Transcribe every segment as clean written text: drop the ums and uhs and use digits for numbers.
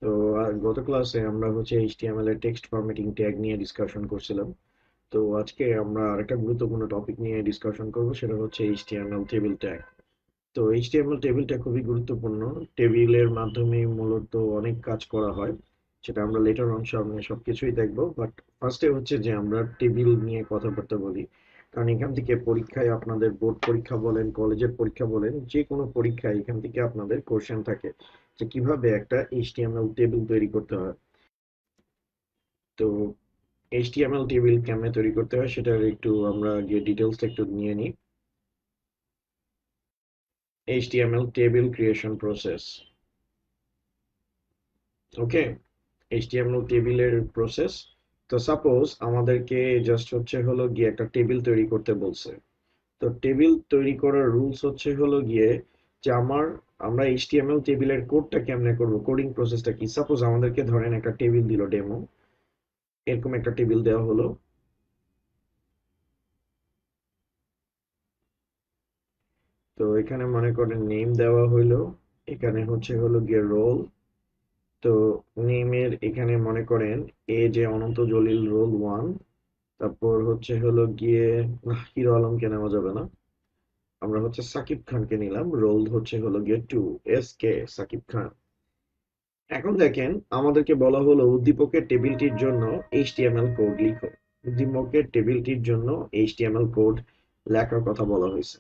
তো গত ক্লাসে আমরা HTML এর টেক্সট ফরম্যাটিং ট্যাগ নিয়ে ডিসকাশন করছিলাম। তো আজকে আমরা আরেকটা গুরুত্বপূর্ণ টপিক নিয়ে ডিসকাশন করব, সেটা হচ্ছে HTML টেবিল ট্যাগ। তো HTML টেবিলটা খুবই গুরুত্বপূর্ণ। টেবিলের মাধ্যমে মূলত অনেক কাজ করা হয়, সেটা আমরা লেটার অন সামনে সবকিছুই দেখবো। বাট ফার্স্টে হচ্ছে যে আমরা টেবিল নিয়ে কথাবার্তা বলি, কারণ এখান থেকে পরীক্ষায় আপনাদের বোর্ড পরীক্ষা বলেন, কলেজের পরীক্ষা বলেন, যে কোনো পরীক্ষায় এখান থেকে আপনাদের কোশ্চেন থাকে যে কিভাবে একটা HTML টেবিল তৈরি করতে হয়। তো HTML টেবিল কেমনে তৈরি করতে হয় সেটার একটু আমরা গিয়ে ডিটেলসটা একটু নিয়ে নিই। HTML table creation process. Okay, HTML টেবিলের প্রসেস। তো সাপোজ আমাদেরকে জাস্ট হলো গিয়ে একটা টেবিল তৈরি করতে বলছে। তো টেবিল তৈরি করার রুলস হলো গিয়ে যে আমরা HTML টেবিলের কোডটা কেমনে করব, কোডিং প্রসেসটা কি। সাপোজ আমাদেরকে ধরেন একটা টেবিল দিল, ডেমো এরকম একটা টেবিল দেওয়া হলো। তো এখানে মনে করেন নেম দেওয়া হইলো, এখানে হলো গিয়ে রোল। তো নেমের এখানে মনে করেন এ যে অনন্ত জলিল, রোল 1। তারপর হলো গিয়ে না, হিরো আলমকে নেওয়া যাবে না, আমরা সাকিব খানকে নিলাম। রোল হলো গিয়ে 2, এস কে সাকিব খান। এখন দেখেন আমাদেরকে বলা হলো উদ্দীপকের টেবিলটির জন্য HTML কোড লিখো। উদ্দীপকের টেবিলটির জন্য HTML কোড লেখার কথা বলা হয়েছে।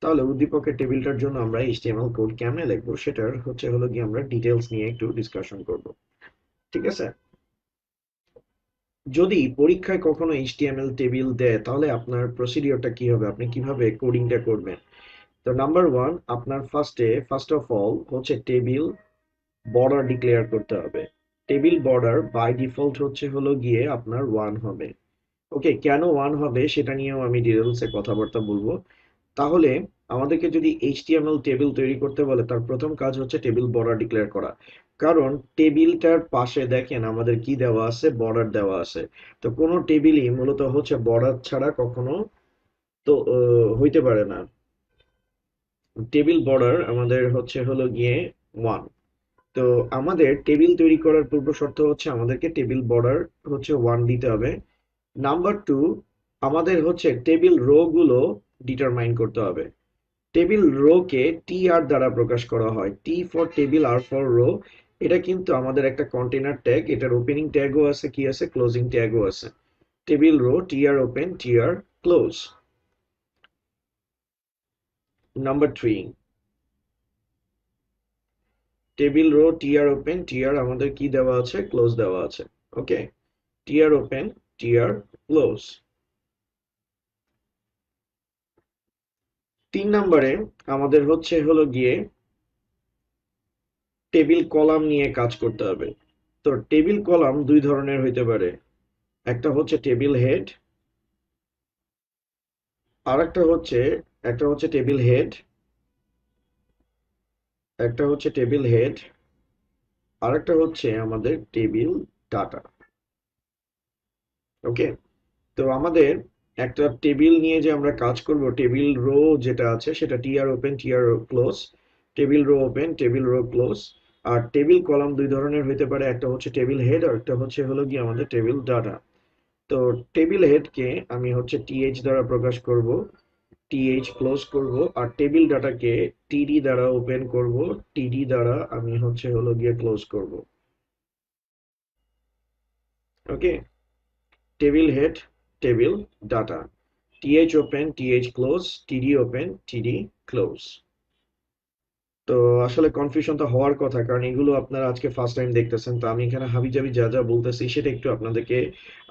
তাহলে উদ্দীপকের টেবিলটার জন্য আমরা HTML কোড কেমনে লিখবো সেটার হলো গিয়ে আমরা ডিটেলস নিয়ে একটু ডিসকাশন করব। ঠিক আছে। যদি পরীক্ষায় কখনো HTML টেবিল দেয় তাহলে আপনার প্রসিডিওরটা কি হবে, আপনি কিভাবে কোডিংটা করবেন। তো নাম্বার ওয়ান, আপনার first of all table border declare করতে হবে। টেবিল বর্ডার বাই ডিফল্ট হলো গিয়ে আপনার 1 হবে। ওকে, কেন 1 হবে সেটা নিয়েও আমি ডিটেলসে কথাবার্তা বলবো। তাহলে আমাদেরকে যদি HTML টেবিল তৈরি করতে বলে তার প্রথম কাজ হচ্ছে টেবিল বর্ডার ডিক্লেয়ার করা। কারণ টেবিলটার পাশে দেখেন আমাদের কি দেওয়া আছে, বর্ডার দেওয়া আছে। তো কোনো টেবিলই মূলত বর্ডার ছাড়া কখনো তো হইতে পারে না। টেবিল বর্ডার আমাদের হলো গিয়ে 1। তো আমাদের টেবিল তৈরি করার পূর্ব শর্ত হচ্ছে আমাদেরকে টেবিল বর্ডার 1 দিতে হবে। নাম্বার টু, আমাদের টেবিল রো গুলো ডিটারমাইন করতে হবে। টেবিল রো কে টি আর দ্বারা প্রকাশ করা হয়, T for table, R for row. এটা কিন্তু আমাদের একটা কন্টেনার ট্যাগ, এটার ওপেনিং ট্যাগও আছে, কি আছে, ক্লোজিং ট্যাগও আছে। Table row T R open, T R close. Number three, table row T R open, T R আমাদের কি দেওয়া আছে, ক্লোজ দেওয়া আছে। ওকে, টি R open, T R close. 3 নম্বরে আমাদের হলো গিয়ে টেবিল কলাম নিয়ে কাজ করতে হবে। তো টেবিল কলাম দুই ধরনের হইতে পারে, একটা টেবিল হেড, আর একটা টেবিল হেড, একটা টেবিল হেড, আর একটা আমাদের টেবিল ডাটা। ওকে, তো আমাদের একটা টেবিল নিয়ে যে আমরা কাজ করব, টেবিল রো যেটা আছে সেটা TR open, TR close, table row open, table row close. আর টেবিল কলাম দুই ধরনের হইতে পারে, একটা টেবিল হেড, আর একটা হলো গিয়ে আমাদের টেবিল ডাটা। তো টেবিল হেডকে আমি টিএইচ দ্বারা প্রকাশ করব, টিএইচ ক্লোজ করব। আর টেবিল ডাটাকে টিডি দ্বারা ওপেন করব, টিডি দ্বারা আমি হলো গিয়ে ক্লোজ করব। Okay, table head, table data, TH open, TH close, TD open, TD close. তো আসলে কনফিউশনটা হওয়ার কথা, কারণ এগুলো আপনারা আজকে ফার্স্ট টাইম দেখতেছেন। তো আমি এখানে হাবিজাবি যা যা বলতেছি সেটা একটু আপনাদেরকে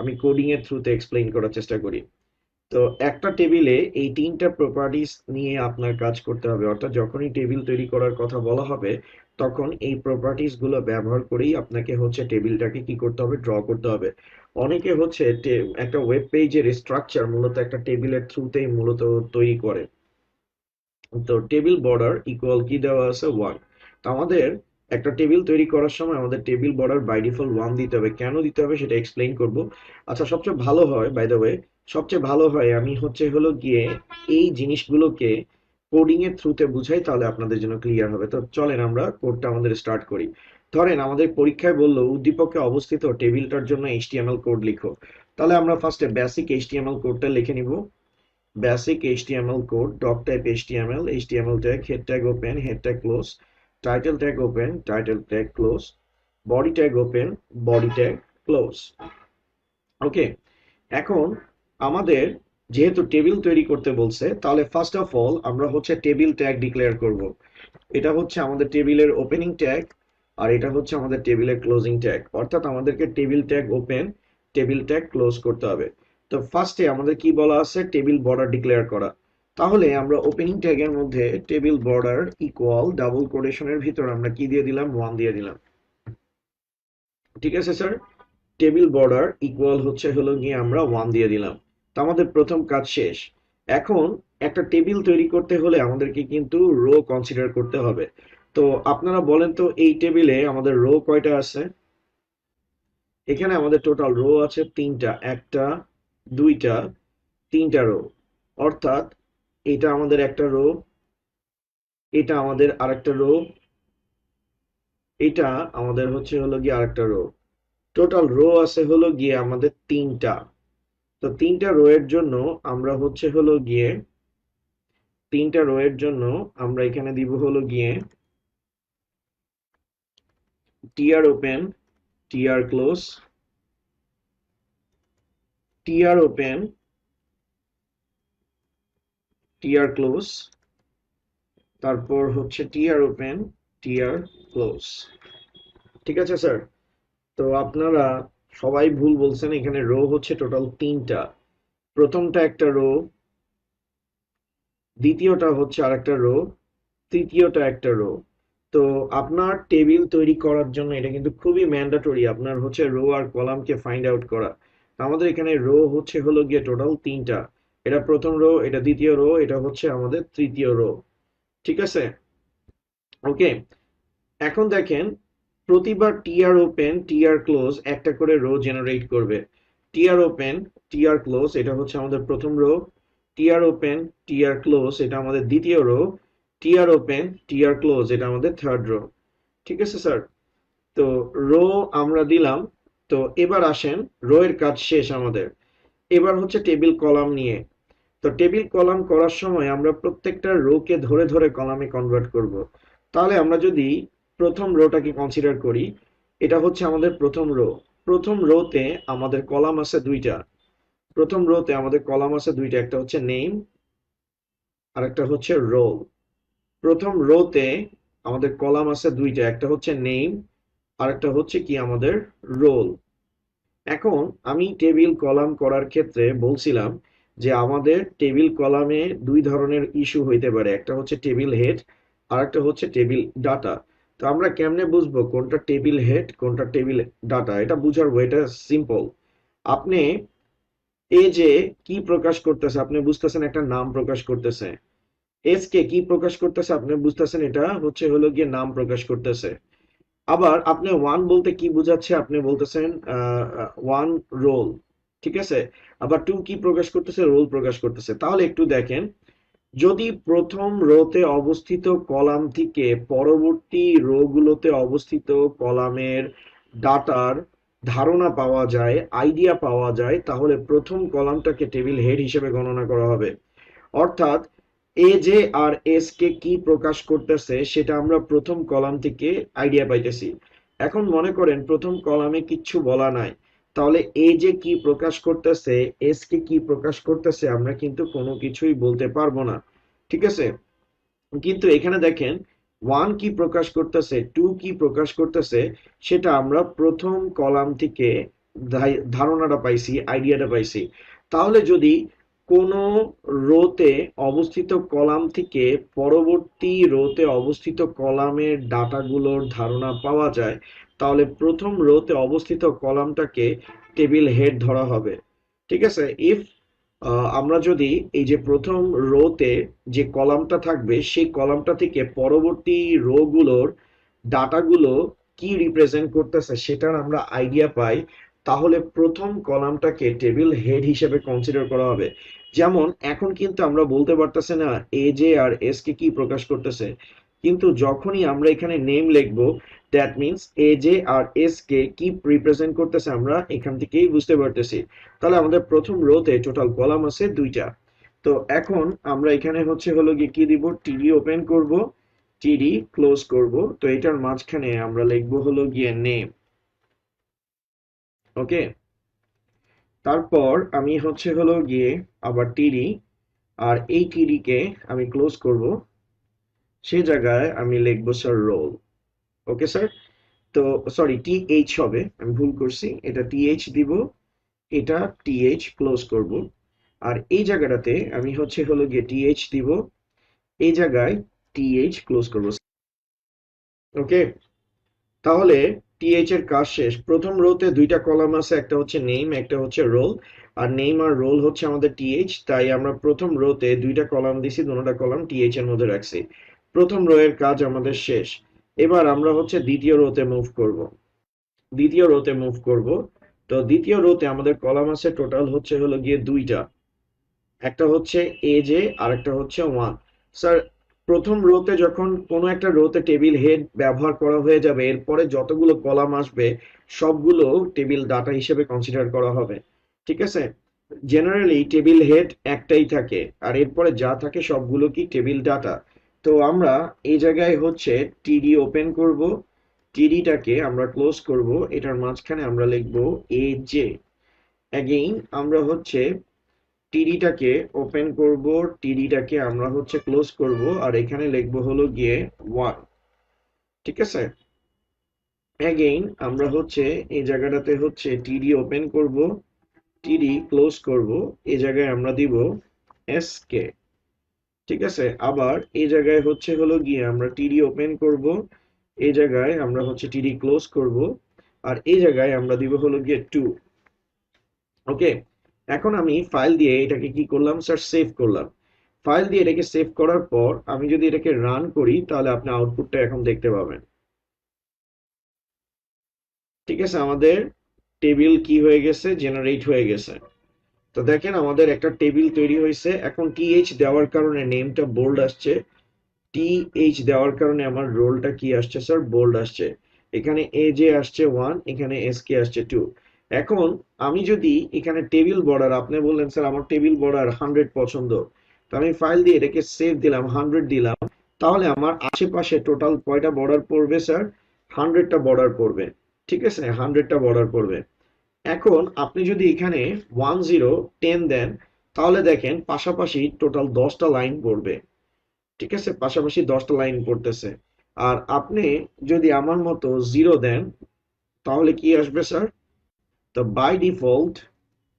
আমি কোডিং এর থ্রুতে এক্সপ্লেইন করার চেষ্টা করি। তো একটা টেবিলে এই 3টা প্রপার্টিস নিয়ে আপনার কাজ করতে হবে, অর্থাৎ যখনই টেবিল তৈরি করার কথা বলা হবে তখন এই প্রপার্টিস গুলো ব্যবহার করেই আপনাকে টেবিলটাকে কি করতে হবে, ড্র করতে হবে। অনেকে একটা ওয়েব পেজের স্ট্রাকচার মূলত একটা টেবিলের থ্রুতেই মূলত তৈরি করে। তো টেবিল বর্ডার ইকুয়াল কি দেওয়া আছে, 1। তো আমাদের একটা টেবিল তৈরি করার সময় আমাদের টেবিল বর্ডার বাই ডিফল্ট 1 দিতে হবে। কেন দিতে হবে সেটা এক্সপ্লেইন করব। আচ্ছা, সবচেয়ে ভালো হয়, বাই দ্য ওয়ে, সবচেয়ে ভালো হয় আমি হলো গিয়ে এই জিনিসগুলোকে কোডিং এর থ্রুতে বুঝাই, তাহলে আপনাদের জন্য ক্লিয়ার হবে। তো চলেন আমরা কোডটা আমাদের স্টার্ট করি। ধরেন আমাদের পরীক্ষায় বললো উদ্দীপকে অবস্থিত টেবিলটার জন্য এইচটিএমএল কোড লিখো। তাহলে আমরা ফার্স্টে বেসিক এইচটিএমএল কোডটা লিখে নিব। Basic HTML code, doc type HTML, HTML tag, head tag open, head tag close, title tag open, title tag close, body tag open, body tag close. Okay, এখন আমাদের যেহেতু টেবিল তৈরি করতে বলছে, তাহলে ফার্স্ট অফ অল আমরা হচ্ছে table tag declare করব। এটা হচ্ছে আমাদের টেবিলের ওপেনিং ট্যাগ, আর এটা হচ্ছে আমাদের টেবিলের ক্লোজিং ট্যাগ। অর্থাৎ আমাদেরকে table tag open, table tag close করতে হবে। তো ফার্স্টে আমাদের কি বলা আছে, টেবিল বর্ডার ডিক্লেয়ার করা। তাহলে আমরা ওপেনিং ট্যাগের মধ্যে টেবিল বর্ডার ইকুয়াল ডাবল কোটেশনের ভিতর আমরা কি দিয়ে দিলাম, 1 দিয়ে দিলাম। ঠিক আছে স্যার, টেবিল বর্ডার ইকুয়াল হচ্ছে হলো গিয়ে আমরা 1 দিয়ে দিলাম। তো আমাদের প্রথম কাজ শেষ। এখন একটা টেবিল তৈরি করতে হলে আমাদেরকে কিন্তু রো কনসিডার করতে হবে। তো আপনারা বলেন তো এই টেবিলে আমাদের রো কয়টা আছে? এখানে আমাদের টোটাল রো আছে 3টা, 1টা 2টা 3টা রো। অর্থাৎ এটা আমাদের একটা রো, এটা আমাদের আরেকটা রো, এটা আমাদের হচ্ছে হলো গিয়ে আরেকটা রো। টোটাল রো আছে হলো গিয়ে আমাদের 3টা। তো 3টা রো এর জন্য আমরা হচ্ছে হলো গিয়ে 3টা রো এর জন্য আমরা এখানে দিব হলো গিয়ে TR open, TR close, TR open, TR close, তারপর হচ্ছে টিআর ওপেন, টিআর ক্লোজ। ঠিক আছে স্যার? তো আপনারা সবাই ভুল বলছেন, এখানে রো হচ্ছে টোটাল 3টা। প্রথমটা একটা রো, দ্বিতীয়টা হচ্ছে আরেকটা রো, তৃতীয়টা একটা রো। তো আপনার টেবিল তৈরি করার জন্য এটা কিন্তু খুবই ম্যান্ডেটরি, আপনার হচ্ছে রো আর কলামকে ফাইন্ড আউট করা। তো আমাদের এখানে রো হচ্ছে হলো গিয়ে টোটাল 3টা। এটা প্রথম রো, এটা দ্বিতীয় রো, এটা হচ্ছে আমাদের তৃতীয় রো। ঠিক আছে? ওকে, এখন দেখেন প্রতিবার টিআর ওপেন, টিআর ক্লোজ একটা করে রো জেনারেট করবে। টিআর ওপেন, টিআর ক্লোজ এটা হচ্ছে আমাদের প্রথম row, TR open, TR close এটা আমাদের দ্বিতীয় row, TR open, TR close এটা আমাদের থার্ড রো। ঠিক আছে স্যার? তো রো আমরা দিলাম। তো এবার আসেন, রো এর কাজ শেষ আমাদের। এবার হচ্ছে টেবিল কলাম নিয়ে। তো টেবিল কলাম করার সময় আমরা প্রত্যেকটা রোকে ধরে ধরে কলামে কনভার্ট করব। তাহলে আমরা যদি প্রথম রোটাকে কনসিডার করি, এটা হচ্ছে আমাদের প্রথম রো। প্রথম রোতে আমাদের কলাম আছে 2টা। প্রথম রোতে আমাদের কলাম আছে 2টা, একটা হচ্ছে নেম আর একটা হচ্ছে রোল। প্রথম রোতে আমাদের কলাম আছে 2টা, একটা হচ্ছে নেম আর একটা হচ্ছে কি আমাদের রোল। এখন আমি টেবিল কলাম করার ক্ষেত্রে বলছিলাম যে আমাদের টেবিল কলামে 2 ধরনের ইস্যু হইতে পারে, একটা হচ্ছে টেবিল হেড আর একটা হচ্ছে টেবিল ডাটা। তো আমরা কেমনে বুঝবো কোনটা টেবিল হেড কোনটা টেবিল ডাটা? এটা বুঝার ওয়েটা সিম্পল। আপনি এই যে কি প্রকাশ করতেছে, আপনি বুঝতেছেন একটা নাম প্রকাশ করতেছে। এস কে কি প্রকাশ করতেছে, আপনি বুঝতেছেন এটা হচ্ছে হলো গিয়ে নাম প্রকাশ করতেছে। আবার আপনি ওয়ান বলতে কি বোঝাচ্ছে, আপনি বলতেছেন ওয়ান রোল। ঠিক আছে? আবার টু কি প্রকাশ করতেছে, রোল প্রকাশ করতেছে। তাহলে একটু দেখেন, যদি প্রথম রোতে অবস্থিত কলাম থেকে পরবর্তী রো গুলোতে অবস্থিত কলামের ডাটার ধারণা পাওয়া যায়, আইডিয়া পাওয়া যায়, তাহলে প্রথম কলামটাকে টেবিল হেড হিসেবে গণনা করা হবে। অর্থাৎ এ জে আর এস কে কি প্রকাশ করতেছে সেটা আমরা প্রথম কলাম থেকে আইডিয়া পাইতেছি। এখন মনে করেন প্রথম কলামে কিচ্ছু বলা নাই, তাহলে এ যে কি প্রকাশ করতেছে, এস কে কি প্রকাশ করতেছে আমরা কিন্তু কোনো কিছুই বলতে পারবো না। ঠিক আছে? কিন্তু এখানে দেখেন, ওয়ান কি প্রকাশ করতেছে, টু কি প্রকাশ করতেছে, সেটা আমরা প্রথম কলাম থেকে ধারণাটা পাইছি, আইডিয়াটা পাইছি। তাহলে যদি কোনো রোতে অবস্থিত কলাম থেকে পরবর্তী রোতে অবস্থিত কলামের ডাটাগুলোর ধারণা পাওয়া যায়, তাহলে প্রথম রোতে অবস্থিত কলামটাকে টেবিল হেড ধরা হবে। ঠিক আছে? ইফ আমরা যদি এই যে প্রথম রোতে যে কলামটা থাকবে সেই কলামটা থেকে পরবর্তী রো গুলোর ডাটাগুলো কি রিপ্রেজেন্ট করতেছে সেটার আমরা আইডিয়া পাই, তাহলে প্রথম কলামটাকে টেবিল হেড হিসেবে কনসিডার করা হবে। যেমন এখন কিন্তু আমরা বলতে পারতেছি না এ জে আর এস কে কি প্রকাশ করতেছে, কিন্তু যখনই আমরা এখানে নেম লিখবো, that means A J R S K কি রিপ্রেজেন্ট করতেছে আমরা এখান থেকেই বুঝতে পারতেছি। তাহলে আমাদের প্রথম রোতে টোটাল কলাম আছে দুইটা। তো এখন আমরা এখানে হচ্ছে হলো গিয়ে কি দিব, টিডি ওপেন করব, টিডি ক্লোজ করব। তো এটার মাঝখানে আমরা লিখবো হলো গিয়ে নেম। ওকে, তারপর আমি হচ্ছে হলো গিয়ে আবার টিডি, আর এই টিডি কে আমি ক্লোজ করব, সেই জায়গায় আমি লিখবো স্যার রোল। ওকে স্যার, তো সরি টিএইচ হবে, আমি ভুল করছি, এটা টিএইচ দিব, এটা টিএইচ ক্লোজ করব। আর এই জায়গাটাতে আমি হচ্ছে হলো গিয়ে টিএইচ দিব, এই জায়গায় টিএইচ ক্লোজ করব। ওকে, তাহলে টিএইচ এর কাজ শেষ। প্রথম রোতে দুইটা কলাম আছে, একটা হচ্ছে নেম, একটা হচ্ছে রোল। আর নেম আর রোল হচ্ছে আমাদের টিএইচ, তাই আমরা প্রথম রোতে দুইটা কলাম দিছি, দুটোটা কলাম টিএইচ এর মধ্যে রাখছি। প্রথম রো এর কাজ আমাদের শেষ। এবার আমরা হচ্ছে দ্বিতীয় রোতে মুভ করব। দ্বিতীয় রোতে মুভ করব। তো দ্বিতীয় রোতে আমাদের কলাম আছে টোটাল হচ্ছে হলো গিয়ে দুইটা, একটা হচ্ছে এ জে আর একটা হচ্ছে ওয়ান। স্যার, প্রথম রোতে যখন কোনো একটা রোতে টেবিল হেড ব্যবহার করা হয়ে যাবে, এরপরে যতগুলো কলাম আসবে সবগুলো টেবিল ডাটা হিসেবে কনসিডার করা হবে। ঠিক আছে, জেনারেলি টেবিল হেড একটাই থাকে, আর এরপরে যা থাকে সবগুলো কি টেবিল ডাটা। তো আমরা এই জায়গায় হচ্ছে টিডি ওপেন করব, টিডিটাকে আমরা ক্লোজ করব, এটার মাঝখানে আমরা লিখবো এ জে। অ্যাগেইন আমরা হচ্ছে টিডিটাকে ওপেন করব, টিডিটাকে আমরা হচ্ছে ক্লোজ করব, আর এখানে লিখবো হলো গিয়ে ওয়ান। ঠিক আছে, অ্যাগেইন আমরা হচ্ছে এই জায়গাটাতে হচ্ছে টিডি ওপেন করব, টিডি ক্লোজ করব, এই জায়গায় আমরা দিব এস কে। ঠিক আছে, আবার এই জায়গায় হচ্ছে হলো গিয়ে আমরা টিডি ওপেন করব, এই জায়গায় আমরা হচ্ছে টিডি ক্লোজ করব, আর এই জায়গায় আমরা দিব হলো গিয়ে টু। ওকে, এখন আমি ফাইল দিয়ে এটাকে কি করলাম স্যার, সেভ করলাম। ফাইল দিয়ে এটাকে সেভ করার পর আমি যদি এটাকে রান করি তাহলে আপনি আউটপুটটা এখন দেখতে পাবেন। ঠিক আছে, আমাদের টেবিল কি হয়ে গেছে, জেনারেট হয়ে গেছে। তো দেখেন আমাদের একটা টেবিল তৈরি হয়েছে। এখন টিএইচ দেওয়ার কারণে নেমটা বোল্ড আসছে, টিএইচ দেওয়ার কারণে আমার রোলটা কি আসছে স্যার, বোল্ড আসছে। এখানে এ জে আসছে ওয়ান, এখানে এস কে আসছে টু। এখন আমি যদি এখানে টেবিল বর্ডার, আপনি বললেন স্যার আমার টেবিল বর্ডার 100 পছন্দ, তো আমি ফাইল দিয়ে এটাকে সেভ দিলাম, 100 দিলাম, তাহলে আমার আশেপাশে টোটাল কয়টা বর্ডার পড়বে স্যার, 100টা বর্ডার পড়বে। ঠিক আছে, 100টা বর্ডার পড়বে। এখন আপনি যদি এখানে 10 দেন, তাহলে দেখেন পাশাপাশি টোটাল 10টা লাইন পড়বে। ঠিক আছে, পাশাপাশি 10টা লাইন পড়তেছে। আর আপনি যদি আমার মতো 0 দেন তাহলে কি আসবে স্যার, তো বাই ডিফল্ট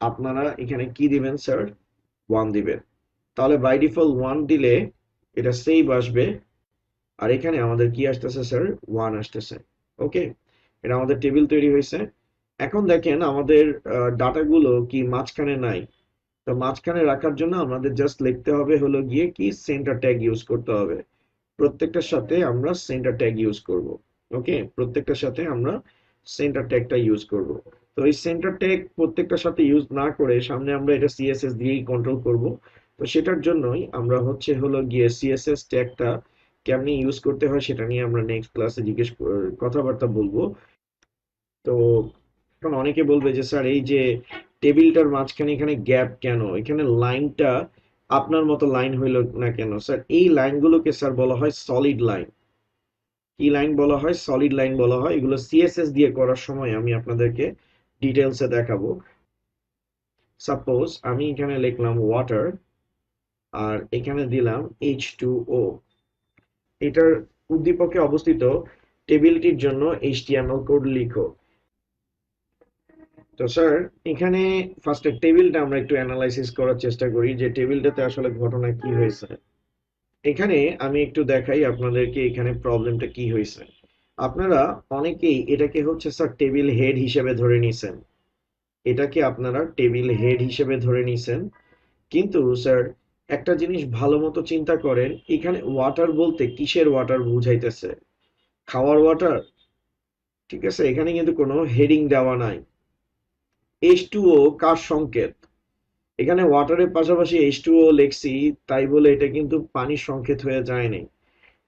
আপনারা এখানে কি দিবেন স্যার, 1 দিবেন। তাহলে বাই ডিফল্ট 1 দিলে এটা সেভ আসবে, আর এখানে আমাদের কি আসতেছে স্যার, 1 আসতেছে। ওকে, এটা আমাদের টেবিল তৈরি হয়েছে। এখন দেখেন আমাদের ডাটাগুলো কি মাঝখানে নাই। তো মাঝখানে রাখার জন্য আমাদের জাস্ট লিখতে হবে হলো গিয়ে কি, সেন্টার ট্যাগ ইউজ করতে হবে। প্রত্যেকটার সাথে আমরা সেন্টার ট্যাগ ইউজ করব। ওকে, প্রত্যেকটার সাথে আমরা সেন্টার ট্যাগটা ইউজ করব। তো এই সেন্টার ট্যাগ প্রত্যেকটার সাথে ইউজ না করে সামনে আমরা এটা সিএসএস দিয়েই কন্ট্রোল করব। তো সেটার জন্যই আমরা হচ্ছে হলো গিয়ে সিএসএস ট্যাগটা কেমনি ইউজ করতে হয় সেটা নিয়ে আমরা নেক্সট ক্লাসে কথাবার্তা বলবো। তো এখন অনেকে বলবে যে স্যার এই যে টেবিলটার মাঝখানে এখানে গ্যাপ কেন, এখানে লাইনটা আপনার মতো লাইন হইলো না কেন। স্যার এই লাইনগুলোকে স্যার বলা হয় সলিড লাইন। কি লাইন বলা হয়, সলিড লাইন বলা হয়। এগুলো সিএসএস দিয়ে করার সময় আমি আপনাদেরকে ডিটেলসে দেখাবো। সাপোজ আমি এখানে লিখলাম ওয়াটার, আর এখানে দিলাম H2O, এটার উদ্দীপকে অবস্থিত টেবিলটির জন্য HTML কোড লিখো। তো স্যার এখানে ফার্স্টে টেবিলটা আমরা একটু অ্যানালাইসিস করার চেষ্টা করি যে টেবিলটাতে আসলে ঘটনা কি হয়েছে। এখানে আমি একটু দেখাই আপনাদেরকে এখানে প্রবলেমটা কি হয়েছে। আপনারা অনেকেই এটাকে হচ্ছে স্যার টেবিল হেড হিসেবে ধরে নিছেন, এটাকে আপনারা টেবিল হেড হিসেবে ধরে নিছেন। কিন্তু স্যার একটা জিনিস ভালো মতো চিন্তা করেন, এখানে ওয়াটার বলতে কিসের ওয়াটার বুঝাইতেছে, খাওয়ার ওয়াটার। ঠিক আছে, এখানে কিন্তু কোনো হেডিং দেওয়া নাই। H2O কার সংকেত, এখানে ওয়াটারের পাশাপাশি H2O লিখছি, তাই বলে এটা কিন্তু পানির সংকেত হয়ে যায় নাই।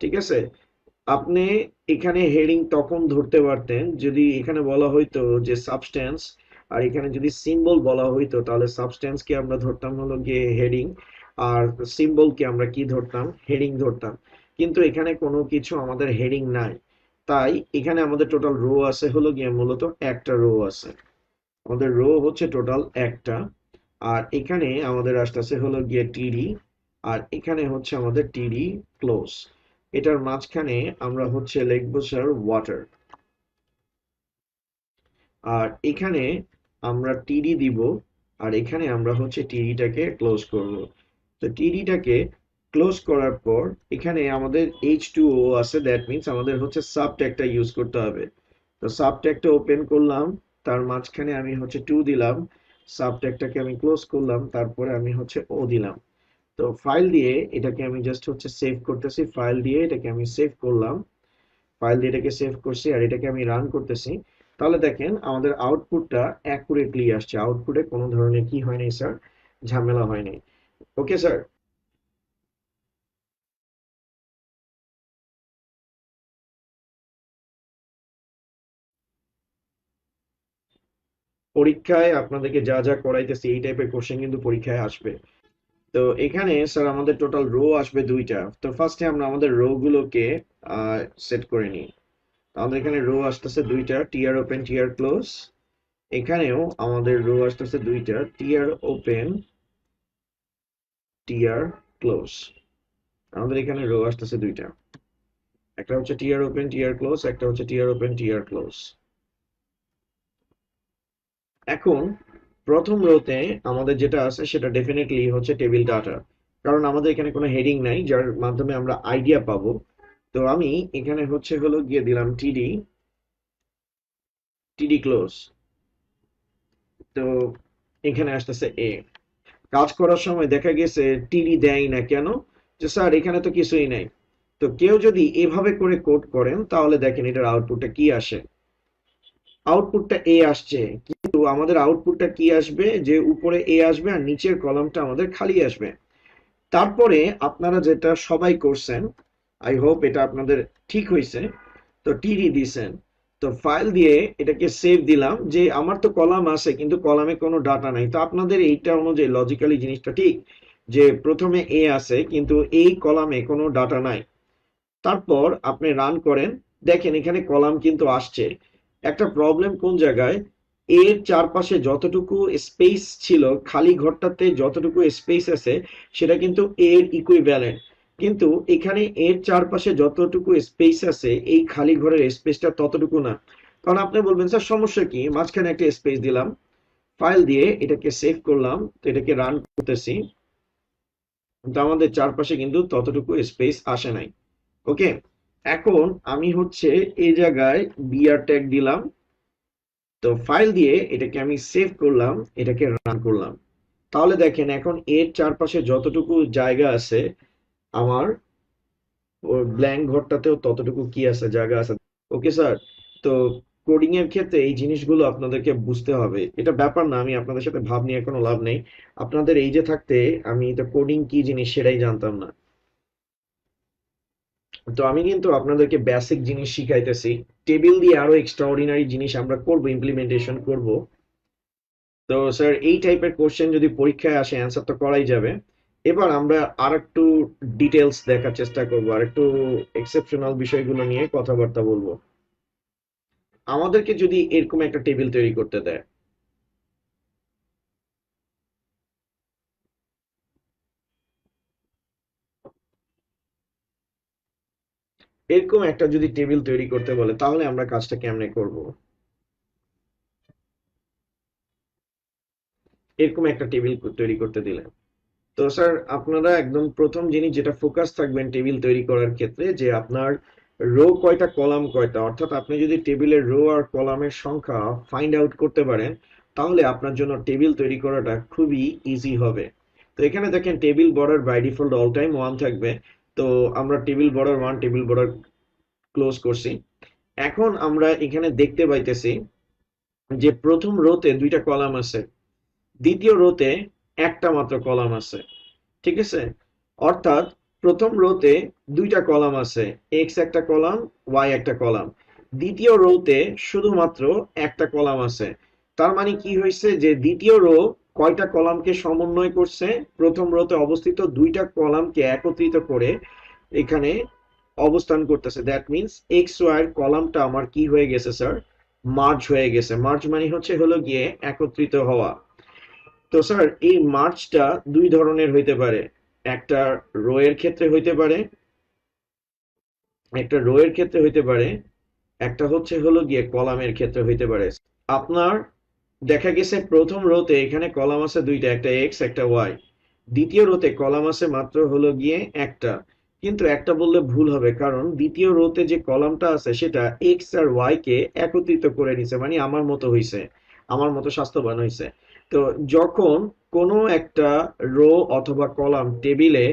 ঠিক আছে, আপনি এখানে হেডিং তখন ধরতে পারতেন যদি এখানে বলা হইতো যে সাবস্টেন্স, আর এখানে যদি সিম্বল বলা হইতো তাহলে সাবস্টেন্স কে আমরা ধরতাম হলো গিয়ে হেডিং, আর সিম্বল কে আমরা কি ধরতাম, হেডিং ধরতাম। কিন্তু এখানে কোনো কিছু আমাদের হেডিং নাই, তাই এখানে আমাদের টোটাল রো আছে হলো গিয়ে মূলত একটা রো আছে, আমাদের রো হচ্ছে টোটাল একটা। আর এখানে আমাদের আসতেছে হলো গিয়ে টিডি, আর এখানে হচ্ছে আমাদের টিডি ক্লোজ। এটার মাঝখানে আমরা হচ্ছে লিখবো স্যার ওয়াটার, আর এখানে আমরা টিডি দিব, আর এখানে আমরা হচ্ছে টিডিটাকে ক্লোজ করব। তো টিডিটাকে ক্লোজ করার পর এখানে আমাদের H2O আছে, দ্যাট মিন্স আমাদের হচ্ছে সাব ট্যাগটা ইউজ করতে হবে। তো সাব ট্যাগটা ওপেন করলাম, তার মাঝখানে আমি হচ্ছে 2 দিলাম, সাব ট্যাগটাকে আমি ক্লোজ করলাম, তারপরে আমি হচ্ছে ও দিলাম। তো ফাইল দিয়ে এটাকে আমি জাস্ট হচ্ছে সেভ করতেছি, ফাইল দিয়ে এটাকে আমি সেভ করলাম, ফাইল দিয়ে এটাকে সেভ করছি, আর এটাকে আমি রান করতেছি। তাহলে দেখেন আমাদের আউটপুটটা অ্যাকুরেটলি আসছে, আউটপুটে কোনো ধরনের কি হয় নাই স্যার, ঝামেলা হয় নাই। Okay sir. পরীক্ষায় আপনাদেরকে যা যা করাইতেছি এই টাইপের কোশ্চেন কিন্তু পরীক্ষায় আসবে। তো এখানে স্যার আমাদের টোটাল রো আসবে দুইটা। তো ফার্স্টে আমরা আমাদের রো গুলোকে সেট করে নিই। আমাদের এখানে রো আসতেছে দুইটা, টিআর ওপেন টিআর ক্লোজ। এখানেও আমাদের রো আসতেছে দুইটা, টিআর ওপেন টিআর ক্লোজ। আমাদের এখানে রো আসতেছে দুইটা, একটা হচ্ছে টিআর ওপেন টিআর ক্লোজ, একটা হচ্ছে টিআর ওপেন টিআর ক্লোজ। এখন প্রথম রোতে আমাদের যেটা আছে সেটা ডেফিনেটলি হচ্ছে টেবিল ডাটা, কারণ আমাদের এখানে কোনো হেডিং নাই যার মাধ্যমে আমরা আইডিয়া পাবো। তো আমি এখানে হচ্ছে হলো গিয়ে দিলাম টিডি, টিডি ক্লোজ। তো এখানে আসতেছে এ। কাজ করার সময় দেখা গেছে টিডি দেয় না কেন, যে স্যার এখানে তো কিছুই নাই। তো কেউ যদি এভাবে করে কোড করেন তাহলে দেখেন এটার আউটপুটটা কি আসে, আউটপুটটা এ আসছে, কিন্তু আমাদের আউটপুটটা কি আসবে, যে উপরে এ আসবে আর নিচের কলামটা আমাদের খালি আসবে। তারপরে আপনারা যেটা সবাই করছেন, আই হোপ এটা আপনাদের ঠিক হয়েছে, তো টিডি দিছেন, তো ফাইল দিয়ে এটাকে সেভ দিলাম, যে আমার তো কলাম আছে কিন্তু কলামে কোনো ডাটা নাই। তো আপনাদের এইটা অনুযায়ী লজিক্যালি জিনিসটা ঠিক, যে প্রথমে এ আছে কিন্তু এই কলামে কোনো ডাটা নাই। তারপর আপনি রান করেন, দেখেন এখানে কলাম কিন্তু আসছে। একটা প্রবলেম কোন জায়গায়, এর চারপাশে যতটুকু স্পেস ছিল, খালি ঘরটাতে যতটুকু স্পেস আছে সেটা কিন্তু এর ইকুইভ্যালেন্ট, কিন্তু এখানে এর চারপাশে যতটুকু স্পেস আছে এই খালি ঘরের স্পেসটা ততটুকু না। কারণ আপনি বলবেন স্যার সমস্যা কি, মাঝখানে একটা স্পেস দিলাম, ফাইল দিয়ে এটাকে সেভ করলাম, তো এটাকে রান করতেছি, কিন্তু আমাদের চারপাশে কিন্তু ততটুকু স্পেস আসে নাই। ওকে, এখন আমি হচ্ছে এই জায়গায় বিআর ট্যাগ দিলাম, তো ফাইল দিয়ে এটাকে আমি সেভ করলাম, এটাকে রান করলাম। তাহলে দেখেন এখন এর চারপাশে যতটুকু জায়গা আছে আমার ওর ব্ল্যাঙ্ক ঘরটাতেও ততটুকু কি আছে, জায়গা আছে। Okay sir. তো কোডিং এর ক্ষেত্রে এই জিনিসগুলো আপনাদেরকে বুঝতে হবে, এটা ব্যাপার না আমি আপনাদের সাথে ভাব নিয়ে কোনো লাভ নেই। আপনাদের এই যে থাকতে আমি তো কোডিং কি জিনিস সেটাই জানতাম না। তো আমি কিন্তু আপনাদেরকে বেসিক জিনিস শিখাইতেছি, টেবিল দিয়ে আরো এক্সট্রা অর্ডিনারি জিনিস আমরা করব, ইমপ্লিমেন্টেশন করব। তো স্যার এই টাইপের কোশ্চেন যদি পরীক্ষায় আসে অ্যান্সার তো করাই যাবে। এবার আমরা আর একটু ডিটেলস দেখার চেষ্টা করব, আর একটু এক্সেপশনাল বিষয়গুলো নিয়ে কথাবার্তা বলবো। আমাদেরকে যদি এরকম একটা টেবিল তৈরি করতে দেয়, এরকম একটা যদি টেবিল তৈরি করতে বলে তাহলে আমরা কাজটা কেমনে করব। এরকম একটা টেবিল তৈরি করতে দিলে, তো স্যার আপনারা একদম প্রথম জিনিস যেটা ফোকাস থাকবেন টেবিল তৈরি করার ক্ষেত্রে, যে আপনার রো কয়টা কলাম কয়টা, অর্থাৎ আপনি যদি টেবিলের রো আর কলামের সংখ্যা ফাইন্ড আউট করতে পারেন তাহলে আপনার জন্য টেবিল তৈরি করাটা খুবই ইজি হবে। তো এখানে দেখেন table border by default all time 1 থাকবে। তো আমরা table border 1 table border close করছি। এখন আমরা এখানে দেখতে পাইতেছি যে প্রথম রোতে দুইটা কলাম আছে, দ্বিতীয় রোতে একটা মাত্র কলাম আছে, ঠিক আছে। অর্থাৎ প্রথম রোতে দুইটা কলাম আছে, এক্স একটা কলাম, ওয়াই একটা কলাম। দ্বিতীয় রোতে শুধুমাত্র একটা কলাম আছে। তার মানে কি হয়েছে যে দ্বিতীয় রো কয়টা কলামকে সমন্বয় করছে? প্রথম রোতে অবস্থিত দুইটা কলামকে একত্রিত করে এখানে অবস্থান করতেছে। দ্যাট মিন্স এক্স ওয়াই এর কলামটা আমার কি হয়ে গেছে স্যার? মার্জ হয়ে গেছে। মার্জ মানে হচ্ছে হলো গিয়ে একত্রিত হওয়া। তো স্যার এই মার্জটা দুই ধরনের হইতে পারে। একটা রো এর ক্ষেত্রে হইতে পারে, একটা রো এর ক্ষেত্রে হইতে পারে, একটা হচ্ছে হলো গিয়ে কলামের ক্ষেত্রে হইতে পারে। আপনার দেখা গেছে প্রথম রোতে এখানে কলাম আছে দুইটা, একটা এক্স একটা ওয়াই। দ্বিতীয় রোতে কলাম আছে মাত্র হলো গিয়ে একটা। কিন্তু একটা বললে ভুল হবে, কারণ দ্বিতীয় রোতে যে কলামটা আছে সেটা এক্স আর ওয়াই কে একত্রিত করে নিছে, মানে আমার মতো হইছে, আমার মতো স্বাস্থ্যবান হইছে। তো যখন কোনো একটা রো অথবা কলাম টেবিলে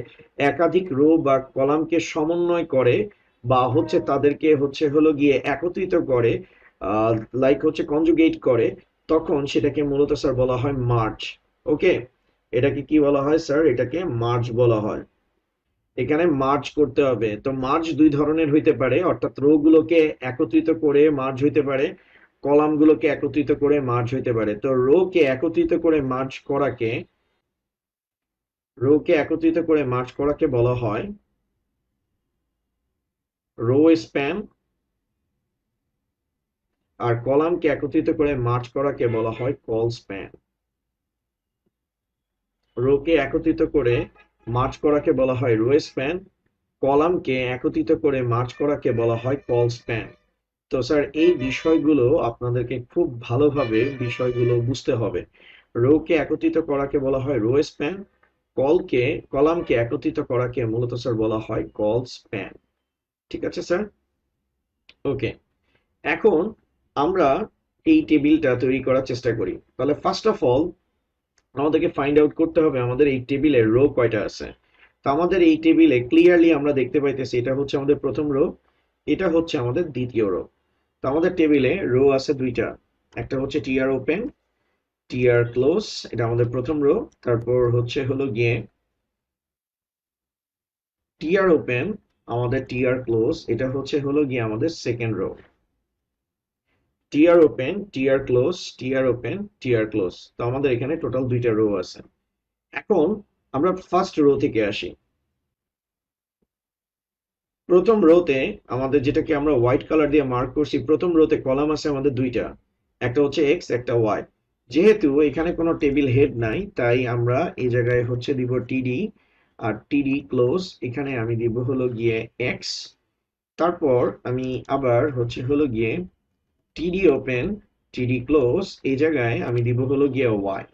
একাধিক রো বা কলামকে সমন্বয় করে বা হচ্ছে তাদেরকে হচ্ছে হলো গিয়ে একত্রিত করে, লাইক হচ্ছে কনজুগেট করে, তখন সেটাকে মূলত স্যার বলা হয় মার্জ। ওকে, এটাকে কি বলা হয় স্যার? এটাকে মার্জ বলা হয়। এখানে মার্জ করতে হবে। তো মার্জ দুই ধরনের হইতে পারে, অর্থাৎ রো গুলোকে একত্রিত করে মার্জ হইতে পারে, কলাম গুলোকে একত্রিত করে মার্জ হইতে পারে। তো রো কে একত্রিত করে মার্জ করাকে বলা হয় রো স্প্যান, আর কলামকে একত্রিত করে মার্জ করাকে বলা হয় কল স্প্যান। রোকে একত্রিত করে মার্জ করাকে বলা হয় রো স্প্যান, কলামকে একত্রিত করে মার্জ করাকে বলা হয় কল স্প্যান। তো স্যার এই বিষয়গুলো আপনাদেরকে খুব ভালোভাবে বিষয়গুলো বুঝতে হবে। রোকে একত্রিত করাকে বলা হয় রো স্প্যান, কলকে কলামকে একত্রিত করাকে মূলত স্যার বলা হয় কল স্প্যান। ঠিক আছে স্যার? ওকে, এখন আমরা এই টেবিলটা তৈরি করার চেষ্টা করি। তাহলে ফার্স্ট অফ অল আমাদেরকে ফাইন্ড আউট করতে হবে আমাদের এই টেবিলে রো কয়টা আছে। তো আমাদের এই টেবিলে ক্লিয়ারলি আমরা দেখতে পাইতেছি এটা হচ্ছে আমাদের প্রথম রো, এটা হচ্ছে আমাদের দ্বিতীয় রো। তো আমাদের টেবিলে রো আছে দুইটা, একটা হচ্ছে টিআর ওপেন, টিআর ক্লোজ, এটা আমাদের প্রথম রো। তারপর হচ্ছে হলো গিয়ে টিআর ওপেন, আমাদের টিআর ক্লোজ, এটা হচ্ছে হলো গিয়ে আমাদের second row. TR open, TR close, TR open, TR close. তো আমাদের এখানে টোটাল দুইটা রো আছে। এখন আমরা ফার্স্ট রো থেকে আসি। প্রথম রোতে আমাদের যেটাকে আমরা হোয়াইট কালার দিয়ে মার্ক করছি, প্রথম রোতে কলাম আছে আমাদের দুইটা, একটা হচ্ছে এক্স একটা ওয়াই। যেহেতু এখানে কোনো টেবিল হেড নাই, তাই আমরা এই জায়গায় হচ্ছে দিব টিডি, আর টিডি ক্লোজ এখানে আমি দিব হলো গিয়ে এক্স। তারপর আমি আবার হচ্ছে হলো গিয়ে টিডি ওপেন, টিডি ক্লোজ, এই জায়গায় আমি দিব হলো গিয়ে ওয়াই।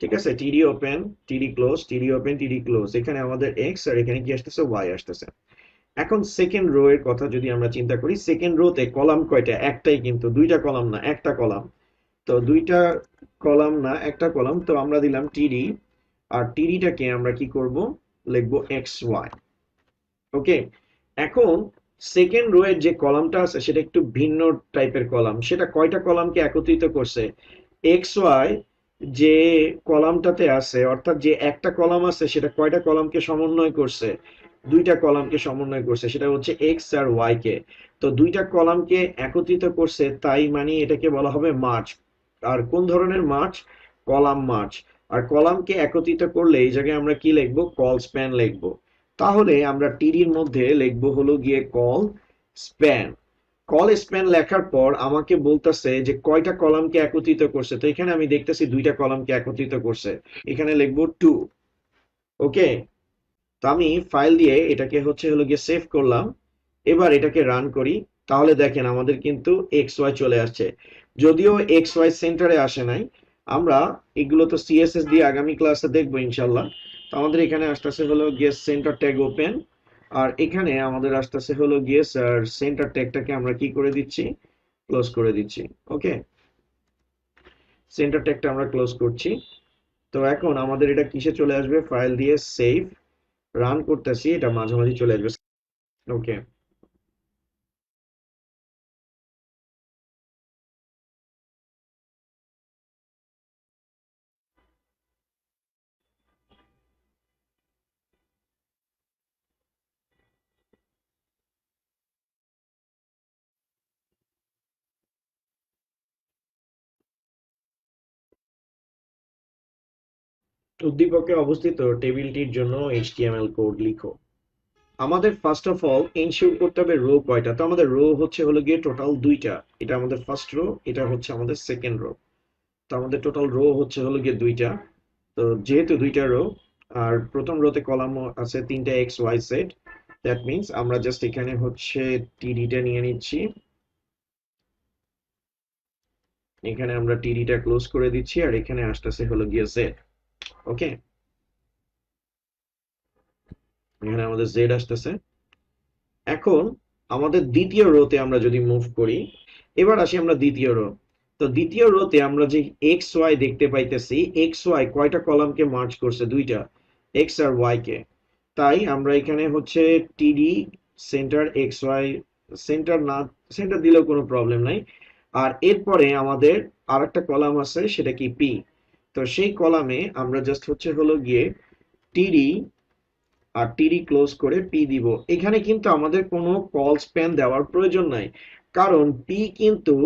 ঠিক আছে, টিডি open, TD close, TD open, TD close, এখানে আমাদের এক্স আর এখানে কি আসতেছে? ওয়াই আসতেছে। এখন সেকেন্ড রো এর কথা যদি আমরা চিন্তা করি, সেকেন্ড রোতে কলাম কয়টা? একটাই, কিন্তু দুইটা কলাম না, একটা কলাম। তো দুইটা কলাম না, একটা কলাম, তো আমরা দিলাম টিডি, আর টিডিটাকে আমরা কি করব? লিখবো এক্স ওয়াই। ওকে, এখন সেকেন্ড রো এর যে কলামটা আছে সেটা একটু ভিন্ন টাইপের কলাম। সেটা কয়টা কলামকে একত্রিত করছে? এক্স ওয়াই যে কলামটাতে আছে, অর্থাৎ যে একটা কলাম আছে, সেটা কয়টা কলামকে সমন্বয় করছে? দুইটা কলামকে সমন্বয় করছে, সেটা হচ্ছে এক্স আর ওয়াই কে। তো দুইটা কলামকে একত্রিত করছে, তাই মানে এটাকে বলা হবে মার্জ। আর কোন ধরনের মার্জ? Column merge. আর কলামকে একত্রিত করলে এই জায়গায় আমরা কি লিখবো? কল স্প্যান লিখবো। তাহলে আমরা টিডির মধ্যে লিখবো হলো গিয়ে কল স্প্যান। কল স্প্যান লেখার পর আমাকে বলতেছে যে কয়টা কলামকে একত্রিত করছে। তো এখানে আমি দেখতেছি দুইটা কলামকে একত্রিত করছে, এখানে লিখবো টু। ওকে, তো আমি ফাইল দিয়ে এটাকে হচ্ছে হলো গিয়ে সেভ করলাম। এবার এটাকে রান করি। তাহলে দেখেন আমাদের কিন্তু এক্স ওয়াই চলে আসছে, যদিও এক্স ওয়াই সেন্টারে আসে নাই। আমরা এগুলো তো সিএসএস দিয়ে আগামী ক্লাসে দেখবো ইনশাল্লাহ। তো আমাদের এখানে আসতেছে হলো গিয়ে সেন্টার ট্যাগ ওপেন, আর এখানে আমাদের আসতেছে হলো গিয়ে স্যার সেন্টার ট্যাগটাকে আমরা কি করে দিচ্ছি? ক্লোজ করে দিচ্ছি। ওকে, সেন্টার ট্যাগটা আমরা ক্লোজ করছি। তো এখন আমাদের এটা কিসে চলে আসবে? ফাইল দিয়ে সেভ, রান করতেছি, এটা মাঝামাঝি চলে আসবে। ওকে, উদ্দীপকে অবস্থিত টেবিলটির জন্য এইচটিএমএল কোড লিখো। আমাদের ফার্স্ট অফ অল এনশিওর করতে হবে রো কয়টা। তো আমাদের রো হলো গিয়ে টোটাল দুইটা। এটা আমাদের ফার্স্ট রো, এটা হচ্ছে আমাদের সেকেন্ড রো। তো আমাদের টোটাল রো হলো গিয়ে দুইটা। তো যেহেতু দুইটা রো, আর প্রথম রোতে কলাম আছে তিনটা X Y set, that means আমরা জাস্ট এখানে হচ্ছে টিডিটা নিয়ে নিচ্ছি। এখানে আমরা টিডিটা ক্লোজ করে দিচ্ছি, আর এখানে আসতেছে হলো গিয়ে জেড। ওকে, এখানে আমাদের জেড আসতেছে। এখন আমাদের দ্বিতীয় রোতে আমরা যদি মুভ করি, এবার আসি আমরা দ্বিতীয় রো। তো দ্বিতীয় রোতে আমরা যে এক্স ওয়াই দেখতে পাইতেছি, এক্স ওয়াই কয়টা কলামকে মার্জ করছে? দুইটা, এক্স আর ওয়াই কে। তাই আমরা এখানে হচ্ছে টিডি সেন্টার এক্স ওয়াই, সেন্টার না, সেন্টার দিলেও কোনো প্রবলেম নাই। আর এরপরে আমাদের আর একটা কলাম আছে, সেটা কি পি। তো সেই কলামে আমরা জাস্ট হলো গিয়ে টিডি আর টিডি ক্লোজ করে পি দিব। এখানে কিন্তু আমাদের কোনো কল স্প্যান দেওয়ার প্রয়োজন নাই, কারণ পি কিন্তু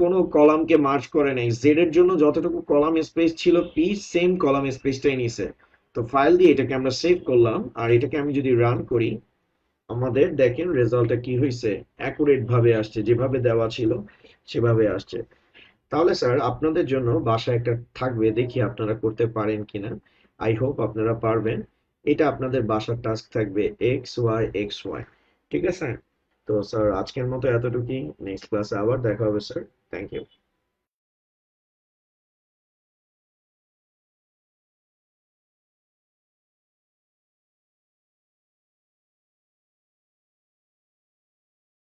কোনো কলামকে মার্জ করে নাই। জেড এর জন্য যতটুকু কলাম স্পেস ছিল, পি সেম কলাম স্পেসটাই নিছে। তো ফাইল দিয়ে এটাকে আমরা সেভ করলাম, আর এটাকে আমি যদি রান করি, আমাদের দেখেন রেজাল্টটা কি হয়েছে। অ্যাকুরেট ভাবে আসছে, যেভাবে দেওয়া ছিল সেভাবে আসছে। তাহলে স্যার আপনাদের জন্য বাসা একটা থাকবে, দেখি আপনারা করতে পারেন কিনা। আই হোপ আপনারা পারবেন। এটা আপনাদের বাসার টাস্ক থাকবে এক্স ওয়াই এক্স ওয়াই। ঠিক আছে? তো স্যার আজকের মতো এতটুকুই। নেক্সট ক্লাসে আবার দেখা হবে স্যার। Thank you.